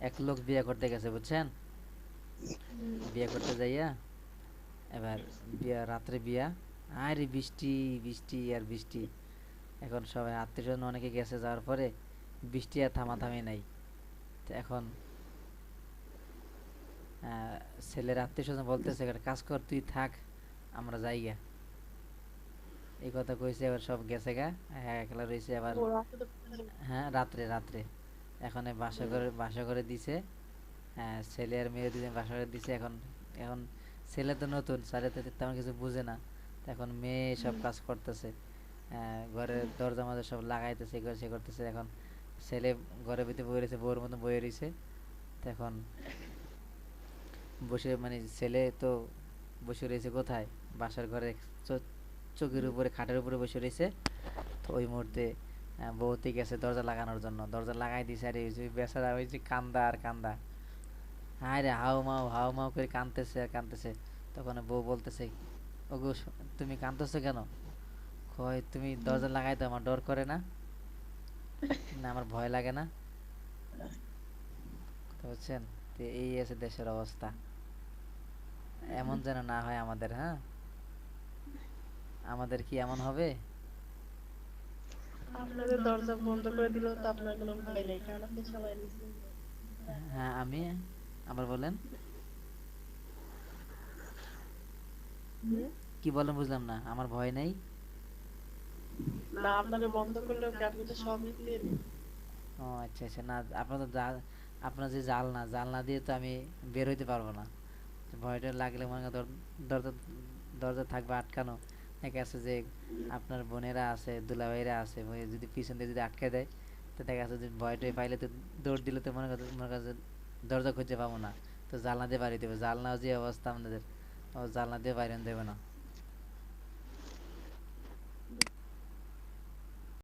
এক লোক বিয়ে করতে গেছে বুঝছেন, বিয়ে করতে যাইয়া এবার বিয়া রাত্রে বিয়া, আরে বৃষ্টি বৃষ্টি আর বৃষ্টি। এখন সবাই আত্মীয় স্বজন অনেকে গেছে, যাওয়ার পরে বৃষ্টি আর থামাথামি নাই। তো এখন ছেলের আত্মীয় স্বজন বলতেছে, "একটা কাজ কর, তুই থাক, আমরা যাই গা।" এই কথা কইছে, এবার সব গেছে গা। হ্যাঁ, একলা রয়েছে আবার। ওরা আসলে হ্যাঁ, রাত্রে রাত্রে এখন এই বাসা করে দিছে। হ্যাঁ, ছেলে আর মেয়ে দুজন বাসা করে দিছে। এখন এখন ছেলে তো নতুন, ছেলে তো তেমন কিছু বুঝে না। তো এখন মেয়ে সব কাজ করতেছে, ঘরের দরজা মরজা সব লাগাইতেছে, এ করে সে করতেছে। এখন ছেলে ঘরের ভিতরে বয়ে রয়েছে, বউর মতো বয়ে রয়েছে। তো এখন বসে মানে ছেলে তো বসে রয়েছে কোথায়, বাসার ঘরে চৌকির উপরে, খাটের উপরে বসে রয়েছে। তো ওই মুহূর্তে বউতে গেছে দরজা লাগানোর জন্য, দরজা লাগাই দিছে। আর এই যে বেচারা ওই যে কান্দা আর কান্দা, হায় রে হাউ মাউ করে কাঁদতেছে আর কাঁদতেছে। তখন বউ বলতেছে, ওগো তুমি কাঁদতেছো কেন? কয়, তুমি দরজা লাগাই দাও, আমার ডর করে না? না, আমার ভয় লাগে না। কথা বুঝছেন? তো এই আছে দেশের অবস্থা। এমন যেন না হয় আমাদের, হ্যাঁ? আমাদের কি এমন হবে? আপনাদের দরজা বন্ধ করে দিলেও তো আপনার কোনো ভয় নেই, কারণ আপনি সবাই নিছেন। হ্যাঁ, আমি আবার বলেন, হুম? কি বলেন বুঝলাম না। আমার ভয় নেই? না, আপনাকে বন্ধ করলেও কি, আপনি তো সব নিতেন। ও আচ্ছা আচ্ছা, না আপনার তো আপনার যে জালনা দিয়ে তো আমি বের হইতে পারবো না। ভয়টা লাগলে মনে করেন দরজা দরজা থাকবে আটকানো। দেখা যাচ্ছে যে আপনার বোনেরা আছে, দুলাভাইরা আছে, ওই যদি পিছন দিয়ে যদি আটকে দেয়, তো দেখা যাচ্ছে যে ভয়টাই পাইলে তো দৌড় দিলে তো মনে করেন যে দরজা খুঁজে পাবো না। তো জানলা দিয়ে বাড়ি দেবে, জানলা যে অবস্থা আপনাদের, ও জানলা দিয়ে বাইরে দেবে না।